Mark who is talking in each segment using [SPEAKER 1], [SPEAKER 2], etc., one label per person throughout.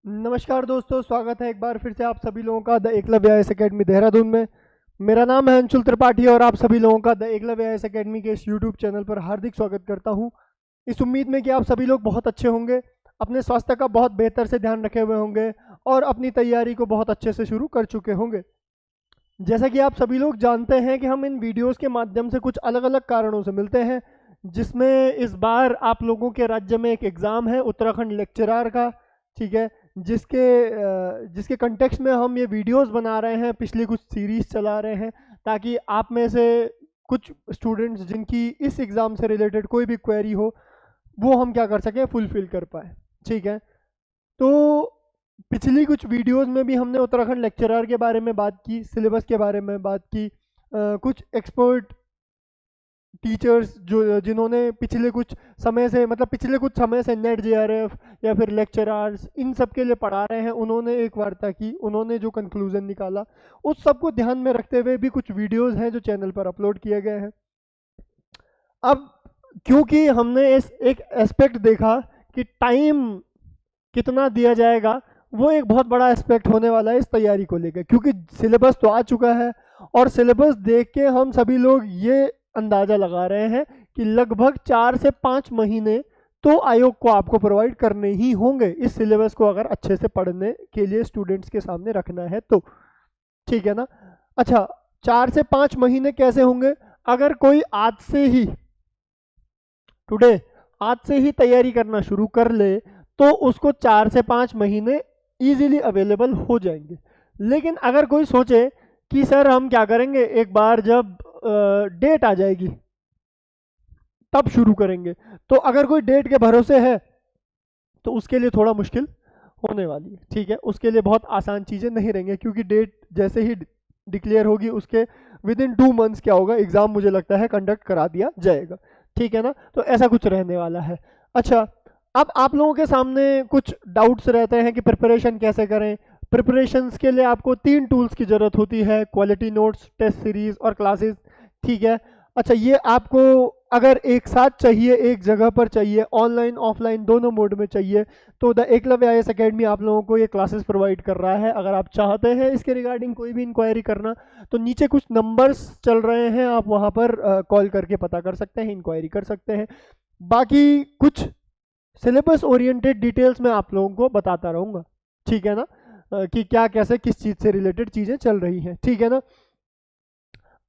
[SPEAKER 1] नमस्कार दोस्तों, स्वागत है एक बार फिर से आप सभी लोगों का the Eklavya IAS academy Dehradun में। मेरा नाम है अंशुल त्रिपाठी और आप सभी लोगों का द एकलव्य आईएएस एकेडमी के इस यूट्यूब चैनल पर हार्दिक स्वागत करता हूं। इस उम्मीद में कि आप सभी लोग बहुत अच्छे होंगे, अपने स्वास्थ्य का बहुत बेहतर से ध्यान रखे हुए होंगे और अपनी तैयारी को बहुत अच्छे से शुरू कर चुके होंगे। जैसा कि आप सभी लोग जानते हैं कि हम इन वीडियोज़ के माध्यम से कुछ अलग अलग कारणों से मिलते हैं, जिसमें इस बार आप लोगों के राज्य में एक एग्ज़ाम है उत्तराखंड लेक्चरार का, ठीक है, जिसके कंटेक्स्ट में हम ये वीडियोस बना रहे हैं, पिछली कुछ सीरीज चला रहे हैं, ताकि आप में से कुछ स्टूडेंट्स जिनकी इस एग्ज़ाम से रिलेटेड कोई भी क्वेरी हो वो हम क्या कर सकें, फुलफिल कर पाए। ठीक है, तो पिछली कुछ वीडियोस में भी हमने उत्तराखंड लेक्चरार के बारे में बात की, सिलेबस के बारे में बात की, कुछ एक्सपर्ट टीचर्स जो जिन्होंने पिछले कुछ समय से नेट जेआरएफ या फिर लेक्चरार्स इन सब के लिए पढ़ा रहे हैं, उन्होंने एक वार्ता की, उन्होंने जो कंक्लूजन निकाला उस सब को ध्यान में रखते हुए भी कुछ वीडियोस हैं जो चैनल पर अपलोड किए गए हैं। अब क्योंकि हमने इस एक एस्पेक्ट देखा कि टाइम कितना दिया जाएगा, वो एक बहुत बड़ा एस्पेक्ट होने वाला है इस तैयारी को लेकर, क्योंकि सिलेबस तो आ चुका है और सिलेबस देख के हम सभी लोग ये अंदाज़ा लगा रहे हैं कि लगभग 4 से 5 महीने तो आयोग को आपको प्रोवाइड करने ही होंगे इस सिलेबस को अगर अच्छे से पढ़ने के लिए स्टूडेंट्स के सामने रखना है तो। ठीक है ना। अच्छा, 4 से 5 महीने कैसे होंगे? अगर कोई आज से ही तैयारी करना शुरू कर ले तो उसको 4 से 5 महीने ईजिली अवेलेबल हो जाएंगे। लेकिन अगर कोई सोचे कि सर हम क्या करेंगे, एक बार जब डेट आ जाएगी तब शुरू करेंगे, तो अगर कोई डेट के भरोसे है तो उसके लिए थोड़ा मुश्किल होने वाली है। ठीक है, उसके लिए बहुत आसान चीज़ें नहीं रहेंगी, क्योंकि डेट जैसे ही डिक्लेयर होगी उसके विद इन 2 मंथ्स क्या होगा, एग्ज़ाम मुझे लगता है कंडक्ट करा दिया जाएगा। ठीक है ना, तो ऐसा कुछ रहने वाला है। अच्छा, अब आप लोगों के सामने कुछ डाउट्स रहते हैं कि प्रिपरेशन कैसे करें। प्रिपरेशंस के लिए आपको 3 टूल्स की ज़रूरत होती है, क्वालिटी नोट्स, टेस्ट सीरीज़ और क्लासेस। ठीक है, अच्छा, ये आपको अगर एक साथ चाहिए, एक जगह पर चाहिए, ऑनलाइन ऑफलाइन दोनों मोड में चाहिए, तो द एकलव्य आईएएस एकेडमी आप लोगों को ये क्लासेस प्रोवाइड कर रहा है। अगर आप चाहते हैं इसके रिगार्डिंग कोई भी इंक्वायरी करना, तो नीचे कुछ नंबर्स चल रहे हैं, आप वहाँ पर कॉल करके पता कर सकते हैं, इंक्वायरी कर सकते हैं। बाकी कुछ सिलेबस ओरिएंटेड डिटेल्स मैं आप लोगों को बताता रहूँगा। ठीक है ना, कि क्या कैसे किस चीज़ से रिलेटेड चीज़ें चल रही हैं। ठीक है ना।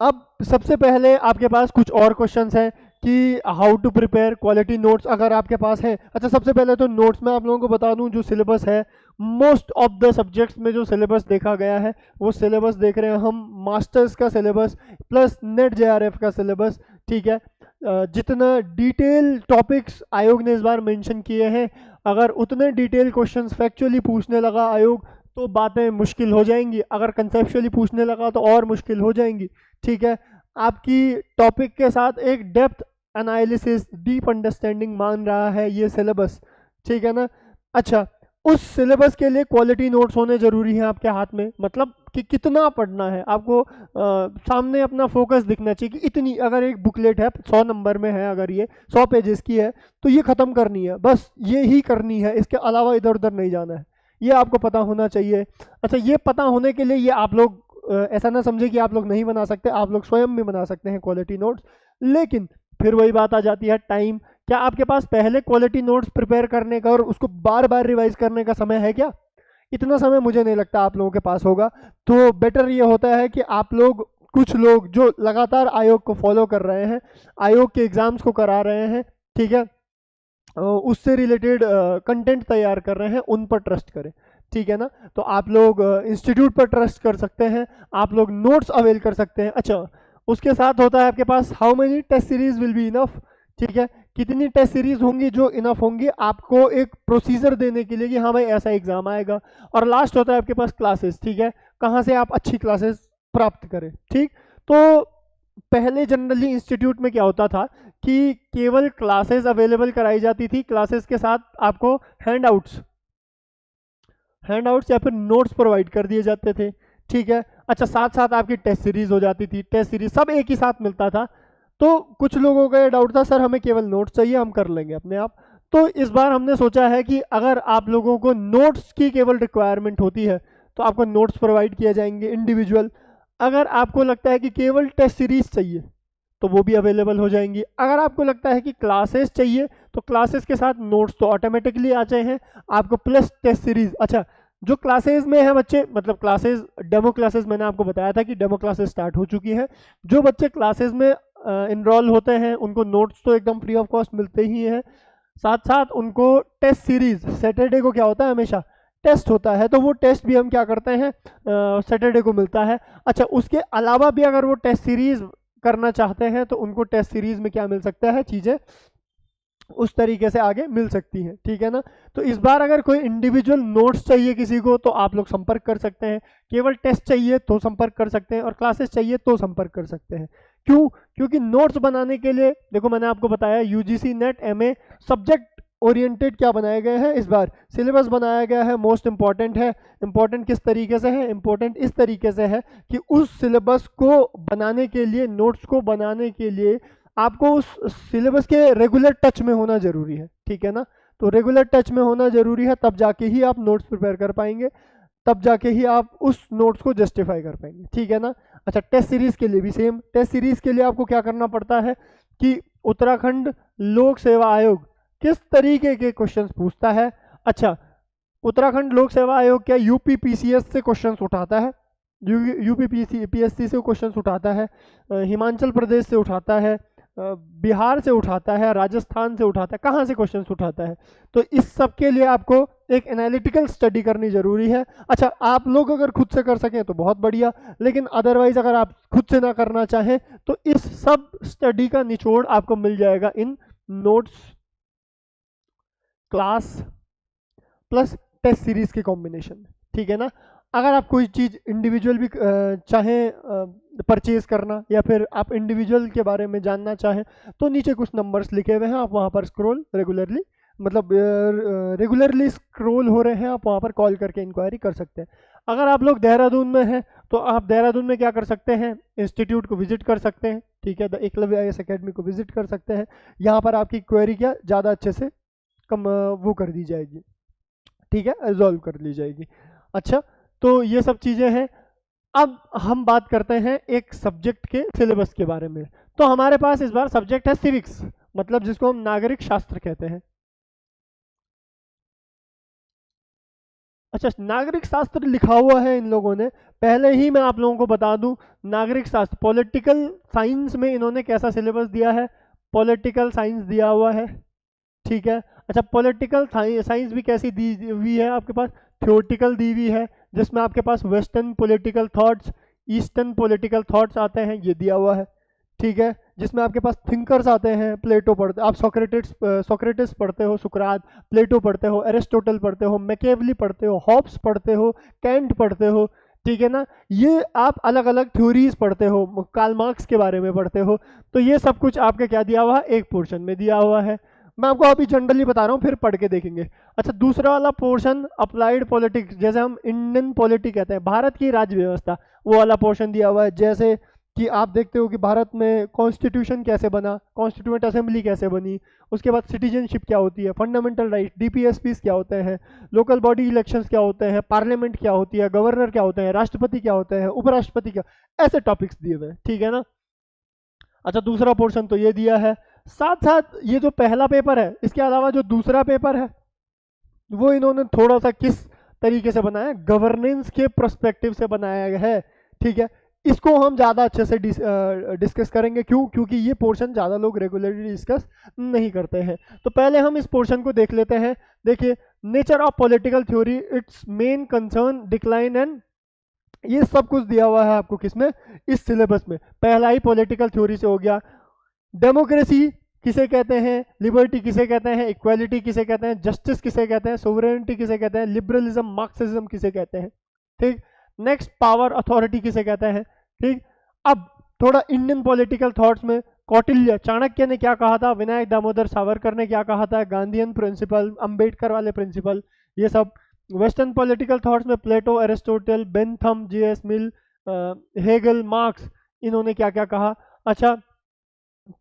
[SPEAKER 1] अब सबसे पहले आपके पास कुछ और क्वेश्चंस हैं कि how to prepare quality notes अगर आपके पास है। अच्छा, सबसे पहले तो नोट्स में आप लोगों को बता दूं, जो सिलेबस है मोस्ट ऑफ द सब्जेक्ट्स में जो सिलेबस देखा गया है वो सिलेबस देख रहे हैं हम, मास्टर्स का सिलेबस प्लस नेट जेआरएफ का सिलेबस। ठीक है, जितना डिटेल टॉपिक्स आयोग ने इस बार मेंशन किए हैं, अगर उतने डिटेल क्वेश्चंस फैक्चुअली पूछने लगा आयोग तो बातें मुश्किल हो जाएंगी, अगर कंसेप्चुअली पूछने लगा तो और मुश्किल हो जाएंगी। ठीक है, आपकी टॉपिक के साथ एक डेप्थ एनालिसिस, डीप अंडरस्टैंडिंग मांग रहा है ये सिलेबस। ठीक है ना। अच्छा, उस सिलेबस के लिए क्वालिटी नोट्स होने ज़रूरी हैं आपके हाथ में, मतलब कि कितना पढ़ना है आपको, सामने अपना फोकस दिखना चाहिए कि इतनी, अगर एक बुकलेट है 100 नंबर में है, अगर ये 100 पेजेस की है तो ये ख़त्म करनी है, बस ये ही करनी है, इसके अलावा इधर उधर नहीं जाना है, ये आपको पता होना चाहिए। अच्छा, ये पता होने के लिए ये आप लोग ऐसा ना समझे कि आप लोग नहीं बना सकते, आप लोग स्वयं भी बना सकते हैं क्वालिटी नोट्स। लेकिन फिर वही बात आ जाती है, टाइम। क्या आपके पास पहले क्वालिटी नोट्स प्रिपेयर करने का और उसको बार बार रिवाइज करने का समय है क्या? इतना समय मुझे नहीं लगता आप लोगों के पास होगा। तो बेटर ये होता है कि आप लोग, कुछ लोग जो लगातार आयोग को फॉलो कर रहे हैं, आयोग के एग्जाम्स को करा रहे हैं, ठीक है, उससे रिलेटेड कंटेंट तैयार कर रहे हैं, उन पर ट्रस्ट करें। ठीक है ना, तो आप लोग इंस्टीट्यूट पर ट्रस्ट कर सकते हैं, आप लोग नोट्स अवेल कर सकते हैं। अच्छा, उसके साथ होता है आपके पास how many test series will be enough. ठीक है, कितनी टेस्ट सीरीज होंगी जो इनफ होंगी आपको एक प्रोसीजर देने के लिए कि हाँ भाई ऐसा एग्जाम आएगा। और लास्ट होता है आपके पास क्लासेस। ठीक है, कहाँ से आप अच्छी क्लासेस प्राप्त करें। ठीक, तो पहले जनरली इंस्टीट्यूट में क्या होता था कि केवल क्लासेस अवेलेबल कराई जाती थी, क्लासेस के साथ आपको हैंडआउट्स या फिर नोट्स प्रोवाइड कर दिए जाते थे। ठीक है, अच्छा, साथ साथ आपकी टेस्ट सीरीज हो जाती थी, टेस्ट सीरीज सब एक ही साथ मिलता था। तो कुछ लोगों का ये डाउट था, सर हमें केवल नोट्स चाहिए, हम कर लेंगे अपने आप। तो इस बार हमने सोचा है कि अगर आप लोगों को नोट्स की केवल रिक्वायरमेंट होती है तो आपको नोट्स प्रोवाइड किए जाएंगे इंडिविजुअल। अगर आपको लगता है कि केवल टेस्ट सीरीज चाहिए तो वो भी अवेलेबल हो जाएंगी। अगर आपको लगता है कि क्लासेस चाहिए तो क्लासेस के साथ नोट्स तो ऑटोमेटिकली आ जाए हैं आपको, प्लस टेस्ट सीरीज। अच्छा, जो क्लासेस में है बच्चे, मतलब क्लासेस डेमो क्लासेस, मैंने आपको बताया था कि डेमो क्लासेस स्टार्ट हो चुकी है। जो बच्चे क्लासेस में इनरोल होते हैं उनको नोट्स तो एकदम फ्री ऑफ कॉस्ट मिलते ही हैं, साथ साथ उनको टेस्ट सीरीज, सैटरडे को क्या होता है हमेशा टेस्ट होता है, तो वो टेस्ट भी हम क्या करते हैं सैटरडे को मिलता है। अच्छा, उसके अलावा भी अगर वो टेस्ट सीरीज करना चाहते हैं तो उनको टेस्ट सीरीज में क्या मिल सकता है, चीज़ें उस तरीके से आगे मिल सकती हैं, ठीक है ना। तो इस बार अगर कोई इंडिविजुअल नोट्स चाहिए किसी को तो आप लोग संपर्क कर सकते हैं, केवल टेस्ट चाहिए तो संपर्क कर सकते हैं, और क्लासेस चाहिए तो संपर्क कर सकते हैं। क्यों? क्योंकि नोट्स बनाने के लिए देखो मैंने आपको बताया UGC net MA subject oriented क्या बनाए गए हैं, इस बार सिलेबस बनाया गया है। मोस्ट इंपॉर्टेंट है, इंपॉर्टेंट किस तरीके से है, इंपॉर्टेंट इस तरीके से है कि उस सिलेबस को बनाने के लिए, नोट्स को बनाने के लिए आपको उस सिलेबस के रेगुलर टच में होना जरूरी है, ठीक है ना। तो रेगुलर टच में होना जरूरी है, तब जाके ही आप नोट्स प्रिपेयर कर पाएंगे, तब जाके ही आप उस नोट्स को जस्टिफाई कर पाएंगे, ठीक है ना। अच्छा, टेस्ट सीरीज के लिए भी सेम, टेस्ट सीरीज के लिए आपको क्या करना पड़ता है कि उत्तराखंड लोक सेवा आयोग किस तरीके के क्वेश्चंस पूछता है। अच्छा, उत्तराखंड लोक सेवा आयोग क्या यूपी पीसीएस से क्वेश्चंस उठाता है, यूपी पीएससी से क्वेश्चंस उठाता है, हिमाचल प्रदेश से उठाता है, बिहार से उठाता है, राजस्थान से उठाता है, कहाँ से क्वेश्चंस उठाता है। तो इस सब के लिए आपको एक एनालिटिकल स्टडी करनी जरूरी है। अच्छा, आप लोग अगर खुद से कर सकें तो बहुत बढ़िया, लेकिन अदरवाइज अगर आप खुद से ना करना चाहें तो इस सब स्टडी का निचोड़ आपको मिल जाएगा इन notes, class plus test series के कॉम्बिनेशन में, ठीक है ना। अगर आप कोई चीज़ इंडिविजुअल भी चाहें परचेज करना, या फिर आप इंडिविजुअल के बारे में जानना चाहें तो नीचे कुछ नंबर्स लिखे हुए हैं, आप वहाँ पर स्क्रॉल रेगुलरली, मतलब रेगुलरली स्क्रॉल हो रहे हैं, आप वहाँ पर कॉल करके इंक्वायरी कर सकते हैं। अगर आप लोग देहरादून में हैं तो आप देहरादून में क्या कर सकते हैं, इंस्टीट्यूट को विजिट कर सकते हैं, ठीक है, द एकलव्य आईएएस अकेडमी को विजिट कर सकते हैं। यहाँ पर आपकी क्वेरी क्या ज़्यादा अच्छे से वो कर दी जाएगी, ठीक है, रिजॉल्व कर ली जाएगी। अच्छा, तो ये सब चीज़ें हैं। अब हम बात करते हैं एक सब्जेक्ट के सिलेबस के बारे में। तो हमारे पास इस बार सब्जेक्ट है सिविक्स, मतलब जिसको हम नागरिक शास्त्र कहते हैं। अच्छा, नागरिक शास्त्र लिखा हुआ है इन लोगों ने, पहले ही मैं आप लोगों को बता दूं, नागरिक शास्त्र पॉलिटिकल साइंस में इन्होंने कैसा सिलेबस दिया है, पॉलिटिकल साइंस दिया हुआ है, ठीक है। अच्छा, पॉलिटिकल साइंस भी कैसी दी हुई है आपके पास, थ्योरेटिकल दी हुई है, जिसमें आपके पास western political thoughts, eastern political thoughts आते हैं, ये दिया हुआ है, ठीक है। जिसमें आपके पास थिंकर्स आते हैं, प्लेटो पढ़ते, आप सोक्रेटिस पढ़ते हो, सुकरात, प्लेटो पढ़ते हो, एरिस्टोटल पढ़ते हो, मैकेवली पढ़ते हो, हॉब्स पढ़ते हो, कैंट पढ़ते हो, ठीक है ना। ये आप अलग अलग थ्योरीज पढ़ते हो, कार्ल मार्क्स के बारे में पढ़ते हो। तो ये सब कुछ आपके क्या दिया हुआ है, एक पोर्शन में दिया हुआ है। मैं आपको अभी जनरली बता रहा हूँ, फिर पढ़ के देखेंगे। अच्छा, दूसरा वाला पोर्शन अप्लाइड पॉलिटिक्स, जैसे हम इंडियन पॉलिटी कहते हैं, भारत की राज्य व्यवस्था, वो वाला पोर्शन दिया हुआ है। जैसे कि आप देखते हो कि भारत में कॉन्स्टिट्यूशन कैसे बना, कॉन्स्टिट्यूएंट असेंबली कैसे बनी, उसके बाद सिटीजनशिप क्या होती है, फंडामेंटल राइट, डीपीएसपीस क्या होते हैं, लोकल बॉडी इलेक्शंस क्या होते हैं, पार्लियामेंट क्या होती है, गवर्नर क्या होते हैं, राष्ट्रपति क्या होते हैं, उपराष्ट्रपति क्या, ऐसे टॉपिक्स दिए हुए हैं, ठीक है ना। अच्छा, दूसरा पोर्शन तो ये दिया है। साथ साथ ये जो पहला पेपर है, इसके अलावा जो दूसरा पेपर है वो इन्होंने थोड़ा सा किस तरीके से बनाया, गवर्नेंस के प्रोस्पेक्टिव से बनाया गया है, ठीक है। इसको हम ज़्यादा अच्छे से डिस्कस करेंगे, क्यों? क्योंकि ये पोर्शन ज़्यादा लोग रेगुलरली डिस्कस नहीं करते हैं। तो पहले हम इस पोर्शन को देख लेते हैं। देखिए, nature of political theory, it's main concern, decline and, ये सब कुछ दिया हुआ है आपको किसमें, इस सिलेबस में। पहला ही पॉलिटिकल थ्योरी से हो गया। डेमोक्रेसी किसे कहते हैं, लिबर्टी किसे कहते हैं, इक्वालिटी किसे कहते हैं, जस्टिस किसे कहते हैं, सोवरेनिटी किसे कहते हैं, लिबरलिज्म मार्क्सिज्म किसे कहते हैं, ठीक। नेक्स्ट, पावर अथॉरिटी किसे कहते हैं, ठीक। अब थोड़ा इंडियन पॉलिटिकल थॉट्स में, कौटिल्य, चाणक्य ने क्या कहा था, विनायक दामोदर सावरकर ने क्या कहा था, गांधीयन प्रिंसिपल, अंबेडकर वाले प्रिंसिपल, ये सब। वेस्टर्न पॉलिटिकल थॉट्स में प्लेटो, एरिस्टोटल, बेंथम, जे.एस. मिल, हेगल, मार्क्स, इन्होंने क्या क्या कहा। अच्छा,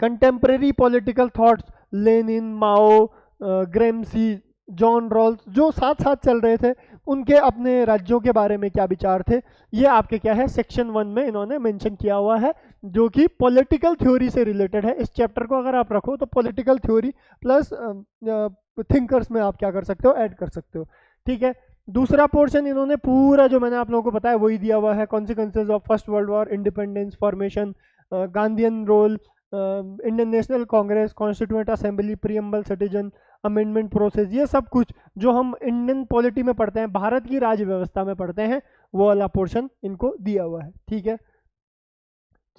[SPEAKER 1] कंटेम्प्रेरी पॉलिटिकल थॉट्स, लेनिन, माओ, ग्रेम्सी, जॉन रॉल्स, जो साथ साथ चल रहे थे, उनके अपने राज्यों के बारे में क्या विचार थे, ये आपके क्या है सेक्शन 1 में इन्होंने मेंशन किया हुआ है, जो कि पॉलिटिकल थ्योरी से रिलेटेड है। इस चैप्टर को अगर आप रखो तो पॉलिटिकल थ्योरी प्लस थिंकर्स में आप क्या कर सकते हो, ऐड कर सकते हो। ठीक है, दूसरा पोर्शन इन्होंने पूरा जो मैंने आप लोगों को बताया वही दिया हुआ है। Consequences of first world war, independence, formation, Gandhian role, Indian National Congress, Constituent Assembly, preamble, citizen amendment process, ये सब कुछ जो हम इंडियन पॉलिटी में पढ़ते हैं, भारत की राज्य व्यवस्था में पढ़ते हैं, वो वाला पोर्शन इनको दिया हुआ है। ठीक है,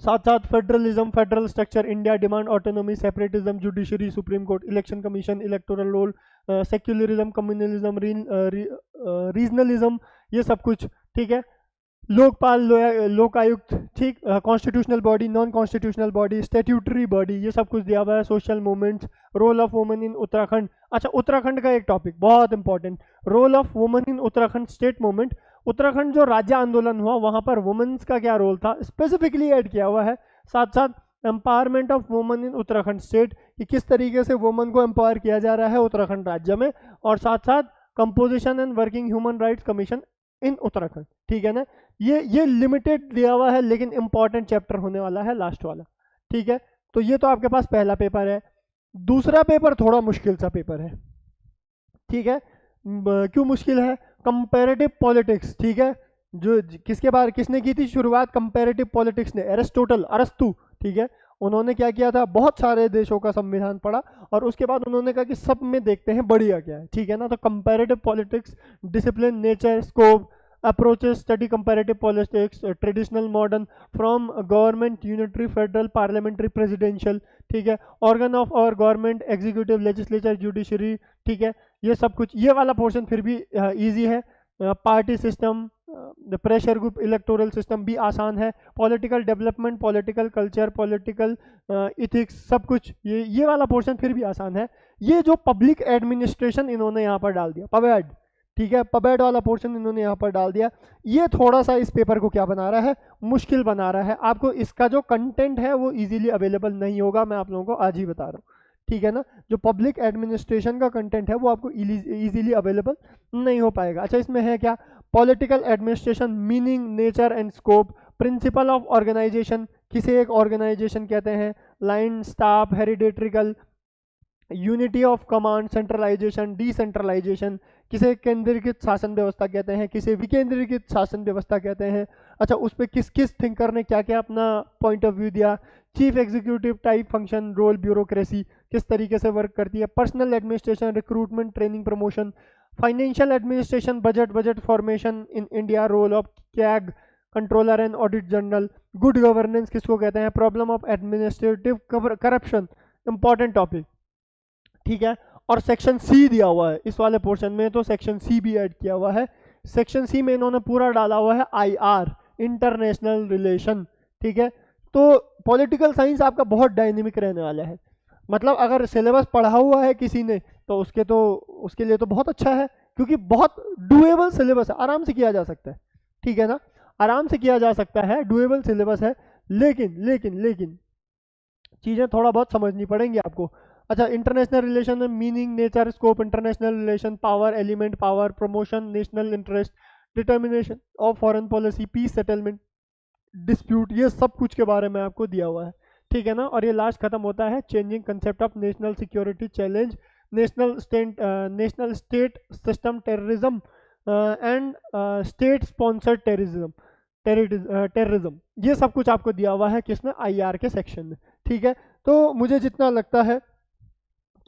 [SPEAKER 1] साथ साथ federalism, federal structure, India demand autonomy, separatism, judiciary, Supreme Court, Election Commission, electoral roll, secularism, communalism, regionalism, ये सब कुछ। ठीक है, लोकपाल, लोकायुक्त, ठीक, constitutional body, non constitutional body, statutory body, ये सब कुछ दिया हुआ है। Social movements, role of women in Uttarakhand. अच्छा, उत्तराखंड का एक टॉपिक बहुत important, role of women in Uttarakhand state movement. Uttarakhand जो राज्य आंदोलन हुआ वहां पर वुमेन्स का क्या रोल था स्पेसिफिकली ऐड किया हुआ है। साथ साथ empowerment of women in Uttarakhand state, कि किस तरीके से वुमेन को एम्पावर किया जा रहा है उत्तराखंड राज्य में, और साथ साथ composition and working human rights commission इन उत्तराखंड। ठीक है ना, ये लिमिटेड दिया हुआ है, लेकिन इंपॉर्टेंट चैप्टर होने वाला है लास्ट वाला। ठीक है, तो ये तो आपके पास पहला पेपर है। दूसरा पेपर थोड़ा मुश्किल सा पेपर है। ठीक है, क्यों मुश्किल है? Comparative politics. ठीक है, जो किसने की थी शुरुआत कंपैरेटिव पॉलिटिक्स ने? एरिस्टोटल, अरस्तु। ठीक है, उन्होंने क्या किया था, बहुत सारे देशों का संविधान पढ़ा और उसके बाद उन्होंने कहा कि सब में देखते हैं बढ़िया क्या है। ठीक है ना, तो comparative politics, discipline, nature, scope, approaches, study comparative politics, traditional, modern, from government, unitary, federal, parliamentary, presidential. ठीक है, ऑर्गन ऑफ और गवर्नमेंट, एग्जीक्यूटिव, लेजिस्लेचर, जुडिशरी। ठीक है, ये सब कुछ, ये वाला पोर्शन फिर भी इजी है। Party system, pressure group, electoral system भी आसान है। Political development, political culture, political ethics, सब कुछ ये वाला पोर्शन फिर भी आसान है। ये जो पब्लिक एडमिनिस्ट्रेशन इन्होंने यहाँ पर डाल दिया, पबैड। ठीक है, पबैड वाला पोर्शन इन्होंने यहाँ पर डाल दिया। ये थोड़ा सा इस पेपर को क्या बना रहा है, मुश्किल बना रहा है। आपको इसका जो कंटेंट है वो इजीली अवेलेबल नहीं होगा, मैं आप लोगों को आज ही बता रहा हूँ। ठीक है ना, जो पब्लिक एडमिनिस्ट्रेशन का कंटेंट है वो आपको इजीली अवेलेबल नहीं हो पाएगा। अच्छा, इसमें है क्या? Political administration, meaning, nature and scope, principle of organization, किसे एक ऑर्गेनाइजेशन कहते हैं, line, staff, hierarchical, unity of command, centralization, decentralization, किसे केंद्रीकृत शासन व्यवस्था कहते हैं, किसे विकेंद्रीकृत शासन व्यवस्था कहते हैं। अच्छा, उस पर किस किस थिंकर ने क्या क्या अपना पॉइंट ऑफ व्यू दिया। Chief executive type function, role, bureaucracy किस तरीके से वर्क करती है। Personnel administration, recruitment, training, promotion. Financial administration, budget formation in India, role of CAG, controller and audit general. Good governance किसको कहते हैं। Problem of administrative corruption, important topic. ठीक है, और सेक्शन सी दिया हुआ है इस वाले पोर्शन में, तो सेक्शन सी भी ऐड किया हुआ है। सेक्शन सी में इन्होंने पूरा डाला हुआ है आईआर, इंटरनेशनल रिलेशन। ठीक है, तो पॉलिटिकल साइंस आपका बहुत डायनेमिक रहने वाला है। मतलब अगर सिलेबस पढ़ा हुआ है किसी ने तो उसके लिए तो बहुत अच्छा है, क्योंकि बहुत डुएबल सिलेबस है, आराम से किया जा सकता है। ठीक है ना, आराम से किया जा सकता है, डुएबल सिलेबस है। लेकिन लेकिन लेकिन चीज़ें थोड़ा बहुत समझनी पड़ेंगी आपको। अच्छा, इंटरनेशनल रिलेशन में meaning, nature, scope, international relation, power, element, power, promotion, national interest, determination of foreign policy, peace, settlement, dispute, ये सब कुछ के बारे में आपको दिया हुआ है। ठीक है ना, और ये लास्ट खत्म होता है changing concept of national security challenge, national state system, terrorism and state sponsored terrorism, ये सब कुछ आपको दिया हुआ है किसमें, आईआर के सेक्शन में। ठीक है, तो मुझे जितना लगता है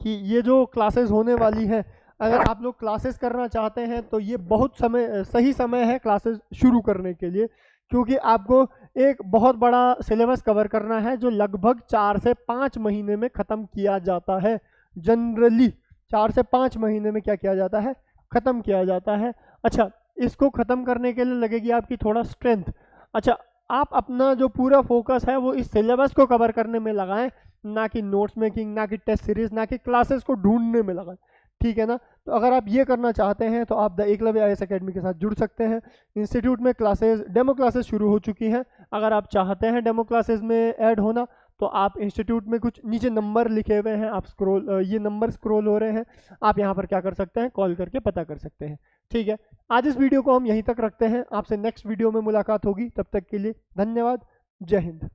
[SPEAKER 1] कि ये जो क्लासेस होने वाली हैं, अगर आप लोग क्लासेस करना चाहते हैं तो ये बहुत सही समय है क्लासेस शुरू करने के लिए, क्योंकि आपको एक बहुत बड़ा सिलेबस कवर करना है जो लगभग 4 से 5 महीने में ख़त्म किया जाता है। जनरली 4 से 5 महीने में क्या किया जाता है, ख़त्म किया जाता है। अच्छा, इसको ख़त्म करने के लिए लगेगी आपकी थोड़ा स्ट्रेंथ। अच्छा, आप अपना जो पूरा फोकस है वो इस सिलेबस को कवर करने में लगाएं, ना कि नोट्स मेकिंग, ना कि टेस्ट सीरीज, ना कि क्लासेस को ढूंढने में लगाएं। ठीक है ना, तो अगर आप ये करना चाहते हैं तो आप द एकलव्य आईएएस एकेडमी के साथ जुड़ सकते हैं। इंस्टीट्यूट में क्लासेस, डेमो क्लासेस शुरू हो चुकी हैं। अगर आप चाहते हैं डेमो क्लासेस में ऐड होना तो आप इंस्टीट्यूट में कुछ नीचे नंबर लिखे हुए हैं, आप ये नंबर स्क्रॉल हो रहे हैं, आप यहाँ पर क्या कर सकते हैं, कॉल करके पता कर सकते हैं। ठीक है, आज इस वीडियो को हम यहीं तक रखते हैं, आपसे नेक्स्ट वीडियो में मुलाकात होगी, तब तक के लिए धन्यवाद, जय हिंद।